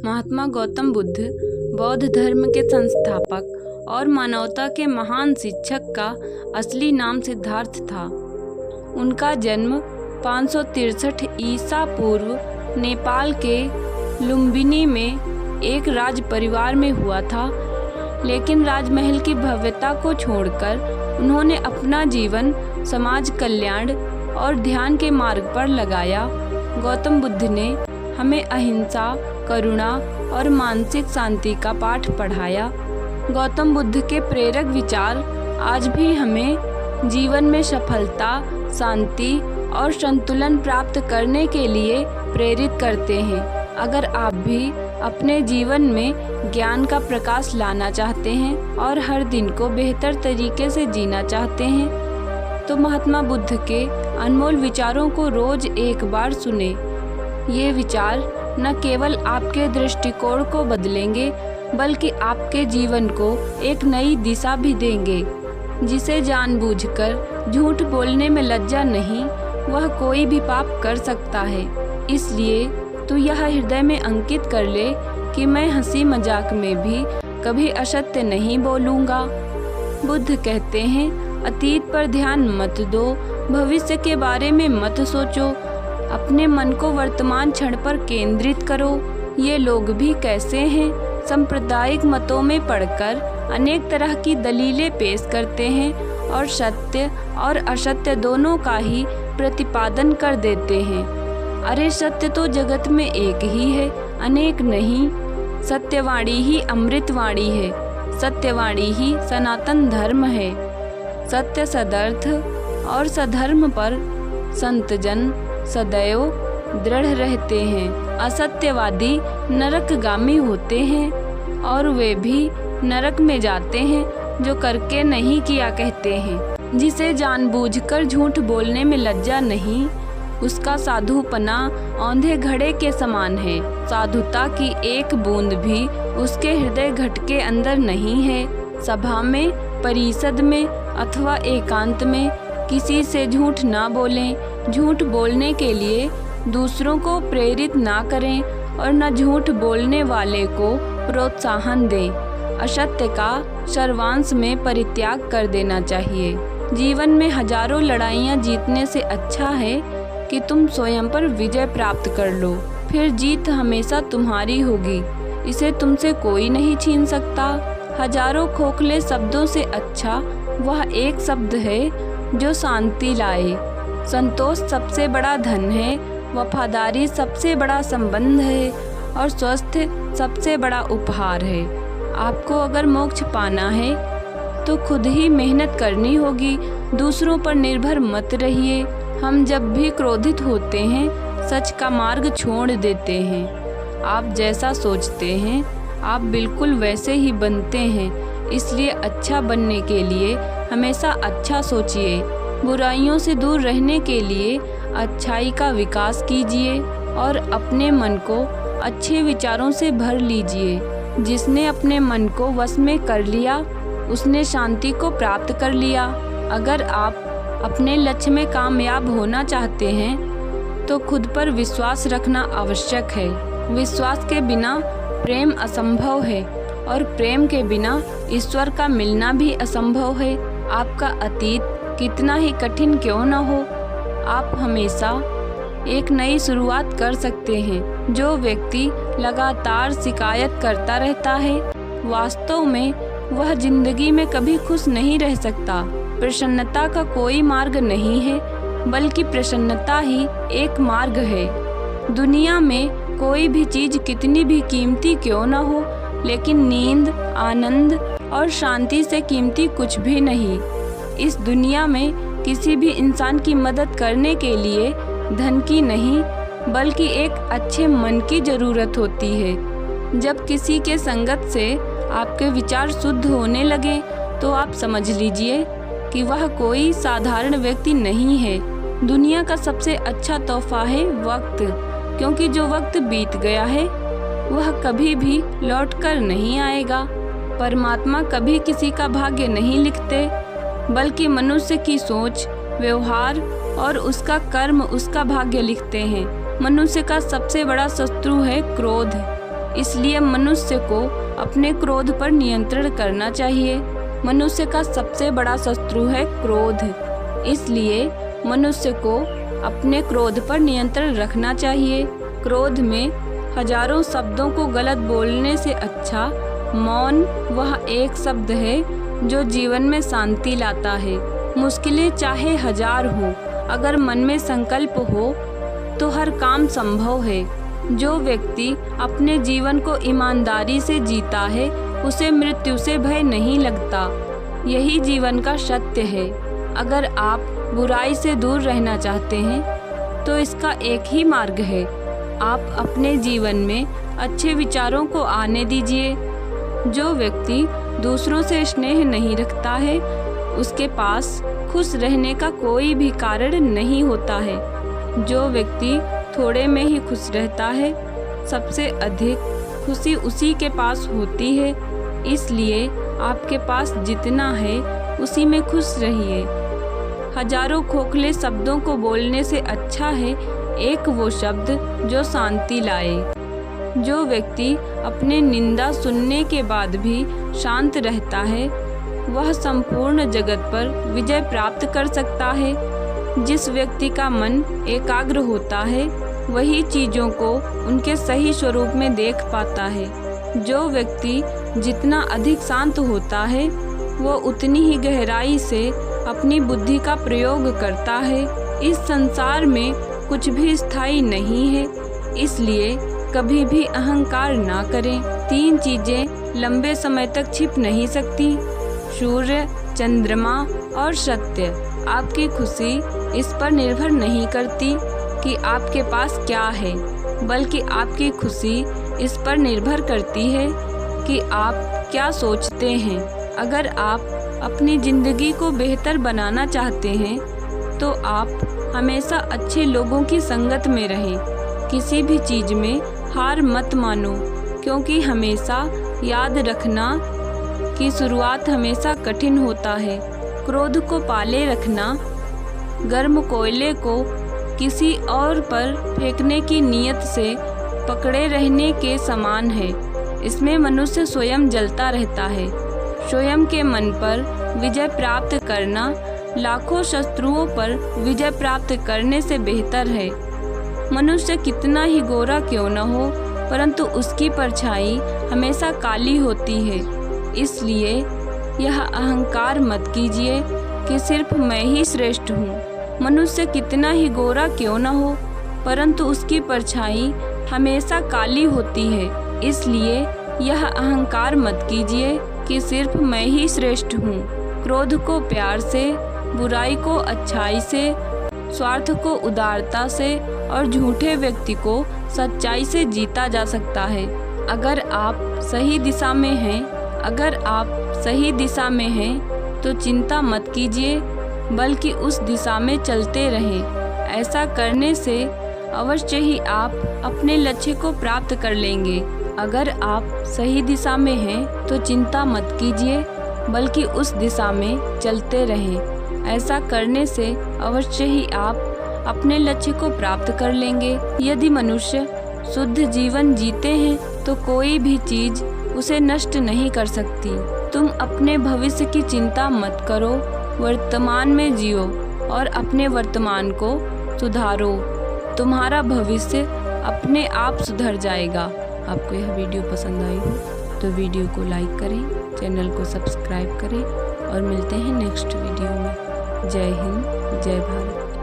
महात्मा गौतम बुद्ध बौद्ध धर्म के संस्थापक और मानवता के महान शिक्षक का असली नाम सिद्धार्थ था। उनका जन्म 563 ईसा पूर्व नेपाल के लुम्बिनी में एक राज परिवार में हुआ था, लेकिन राजमहल की भव्यता को छोड़कर उन्होंने अपना जीवन समाज कल्याण और ध्यान के मार्ग पर लगाया। गौतम बुद्ध ने हमें अहिंसा, करुणा और मानसिक शांति का पाठ पढ़ाया। गौतम बुद्ध के प्रेरक विचार आज भी हमें जीवन में सफलता, शांति और संतुलन प्राप्त करने के लिए प्रेरित करते हैं। अगर आप भी अपने जीवन में ज्ञान का प्रकाश लाना चाहते हैं और हर दिन को बेहतर तरीके से जीना चाहते हैं, तो महात्मा बुद्ध के अनमोल विचारों को रोज एक बार सुने। ये विचार न केवल आपके दृष्टिकोण को बदलेंगे, बल्कि आपके जीवन को एक नई दिशा भी देंगे। जिसे जानबूझकर झूठ बोलने में लज्जा नहीं, वह कोई भी पाप कर सकता है। इसलिए तू यह हृदय में अंकित कर ले कि मैं हंसी मजाक में भी कभी असत्य नहीं बोलूँगा। बुद्ध कहते हैं, अतीत पर ध्यान मत दो, भविष्य के बारे में मत सोचो, अपने मन को वर्तमान क्षण पर केंद्रित करो। ये लोग भी कैसे हैं? सांप्रदायिक मतों में पढ़कर अनेक तरह की दलीलें पेश करते हैं और सत्य और असत्य दोनों का ही प्रतिपादन कर देते हैं। अरे सत्य तो जगत में एक ही है, अनेक नहीं। सत्यवाणी ही अमृतवाणी है, सत्यवाणी ही सनातन धर्म है। सत्य सदर्थ और सधर्म पर संतजन सदैव दृढ़ रहते हैं। असत्यवादी नरकगामी होते हैं और वे भी नरक में जाते हैं जो करके नहीं किया कहते हैं। जिसे जानबूझकर झूठ बोलने में लज्जा नहीं, उसका साधुपना औंधे घड़े के समान है। साधुता की एक बूंद भी उसके हृदय घट के अंदर नहीं है। सभा में, परिषद में अथवा एकांत में किसी से झूठ ना बोलें। झूठ बोलने के लिए दूसरों को प्रेरित ना करें और न झूठ बोलने वाले को प्रोत्साहन दें। असत्य का सर्वांश में परित्याग कर देना चाहिए। जीवन में हजारों लड़ाइयाँ जीतने से अच्छा है कि तुम स्वयं पर विजय प्राप्त कर लो, फिर जीत हमेशा तुम्हारी होगी। इसे तुमसे कोई नहीं छीन सकता। हजारों खोखले शब्दों से अच्छा वह एक शब्द है जो शांति लाए। संतोष सबसे बड़ा धन है, वफादारी सबसे बड़ा संबंध है और स्वास्थ्य सबसे बड़ा उपहार है। आपको अगर मोक्ष पाना है तो खुद ही मेहनत करनी होगी, दूसरों पर निर्भर मत रहिए। हम जब भी क्रोधित होते हैं, सच का मार्ग छोड़ देते हैं। आप जैसा सोचते हैं, आप बिल्कुल वैसे ही बनते हैं। इसलिए अच्छा बनने के लिए हमेशा अच्छा सोचिए। बुराइयों से दूर रहने के लिए अच्छाई का विकास कीजिए और अपने मन को अच्छे विचारों से भर लीजिए। जिसने अपने मन को वश में कर लिया, उसने शांति को प्राप्त कर लिया। अगर आप अपने लक्ष्य में कामयाब होना चाहते हैं तो खुद पर विश्वास रखना आवश्यक है। विश्वास के बिना प्रेम असंभव है और प्रेम के बिना ईश्वर का मिलना भी असंभव है। आपका अतीत कितना ही कठिन क्यों न हो, आप हमेशा एक नई शुरुआत कर सकते हैं। जो व्यक्ति लगातार शिकायत करता रहता है, वास्तव में वह जिंदगी में कभी खुश नहीं रह सकता। प्रसन्नता का कोई मार्ग नहीं है, बल्कि प्रसन्नता ही एक मार्ग है। दुनिया में कोई भी चीज कितनी भी कीमती क्यों न हो, लेकिन नींद, आनंद और शांति से कीमती कुछ भी नहीं। इस दुनिया में किसी भी इंसान की मदद करने के लिए धन की नहीं, बल्कि एक अच्छे मन की जरूरत होती है। जब किसी के संगत से आपके विचार शुद्ध होने लगे, तो आप समझ लीजिए कि वह कोई साधारण व्यक्ति नहीं है। दुनिया का सबसे अच्छा तोहफा है वक्त, क्योंकि जो वक्त बीत गया है वह कभी भी लौट कर नहीं आएगा। परमात्मा कभी किसी का भाग्य नहीं लिखते, बल्कि मनुष्य की सोच, व्यवहार और उसका कर्म उसका भाग्य लिखते हैं। मनुष्य का सबसे बड़ा शत्रु है क्रोध। इसलिए मनुष्य को अपने क्रोध पर नियंत्रण करना चाहिए। मनुष्य का सबसे बड़ा शत्रु है क्रोध, इसलिए मनुष्य को अपने क्रोध पर नियंत्रण रखना चाहिए। क्रोध में हजारों शब्दों को गलत बोलने से अच्छा मौन वह एक शब्द है जो जीवन में शांति लाता है। मुश्किलें चाहे हजार हो, अगर मन में संकल्प हो तो हर काम संभव है। जो व्यक्ति अपने जीवन को ईमानदारी से जीता है उसे मृत्यु से भय नहीं लगता। यही जीवन का सत्य है। अगर आप बुराई से दूर रहना चाहते हैं तो इसका एक ही मार्ग है, आप अपने जीवन में अच्छे विचारों को आने दीजिए। जो व्यक्ति दूसरों से स्नेह नहीं रखता है उसके पास खुश रहने का कोई भी कारण नहीं होता है। जो व्यक्ति थोड़े में ही खुश रहता है सबसे अधिक खुशी उसी के पास होती है। इसलिए आपके पास जितना है उसी में खुश रहिए। हजारों खोखले शब्दों को बोलने से अच्छा है एक वो शब्द जो शांति लाए। जो व्यक्ति अपने निंदा सुनने के बाद भी शांत रहता है वह संपूर्ण जगत पर विजय प्राप्त कर सकता है। जिस व्यक्ति का मन एकाग्र होता है वही चीज़ों को उनके सही स्वरूप में देख पाता है। जो व्यक्ति जितना अधिक शांत होता है वो उतनी ही गहराई से अपनी बुद्धि का प्रयोग करता है। इस संसार में कुछ भी स्थायी नहीं है, इसलिए कभी भी अहंकार ना करें। 3 चीज़ें लंबे समय तक छिप नहीं सकती, सूर्य, चंद्रमा और सत्य। आपकी खुशी इस पर निर्भर नहीं करती कि आपके पास क्या है, बल्कि आपकी खुशी इस पर निर्भर करती है कि आप क्या सोचते हैं। अगर आप अपनी ज़िंदगी को बेहतर बनाना चाहते हैं तो आप हमेशा अच्छे लोगों की संगत में रहें। किसी भी चीज़ में हार मत मानो, क्योंकि हमेशा याद रखना कि शुरुआत हमेशा कठिन होता है। क्रोध को पाले रखना गर्म कोयले को किसी और पर फेंकने की नीयत से पकड़े रहने के समान है। इसमें मनुष्य स्वयं जलता रहता है। स्वयं के मन पर विजय प्राप्त करना लाखों शत्रुओं पर विजय प्राप्त करने से बेहतर है। मनुष्य कितना ही गोरा क्यों न हो, परंतु उसकी परछाई हमेशा काली होती है। इसलिए यह अहंकार मत कीजिए कि सिर्फ मैं ही श्रेष्ठ हूँ। मनुष्य कितना ही गोरा क्यों न हो, परंतु उसकी परछाई हमेशा काली होती है। इसलिए यह अहंकार मत कीजिए कि सिर्फ मैं ही श्रेष्ठ हूँ। क्रोध को प्यार से, बुराई को अच्छाई से, स्वार्थ को उदारता से और झूठे व्यक्ति को सच्चाई से जीता जा सकता है। अगर आप सही दिशा में हैं तो चिंता मत कीजिए, बल्कि उस दिशा में चलते रहें। ऐसा करने से अवश्य ही आप अपने लक्ष्य को प्राप्त कर लेंगे। अगर आप सही दिशा में हैं तो चिंता मत कीजिए, बल्कि उस दिशा में चलते रहें। ऐसा करने से अवश्य ही आप अपने लक्ष्य को प्राप्त कर लेंगे। यदि मनुष्य शुद्ध जीवन जीते हैं तो कोई भी चीज़ उसे नष्ट नहीं कर सकती। तुम अपने भविष्य की चिंता मत करो, वर्तमान में जियो और अपने वर्तमान को सुधारो। तुम्हारा भविष्य अपने आप सुधर जाएगा। आपको यह वीडियो पसंद आई हो तो वीडियो को लाइक करें, चैनल को सब्सक्राइब करें और मिलते हैं नेक्स्ट वीडियो में। जय हिंद, जय भारत।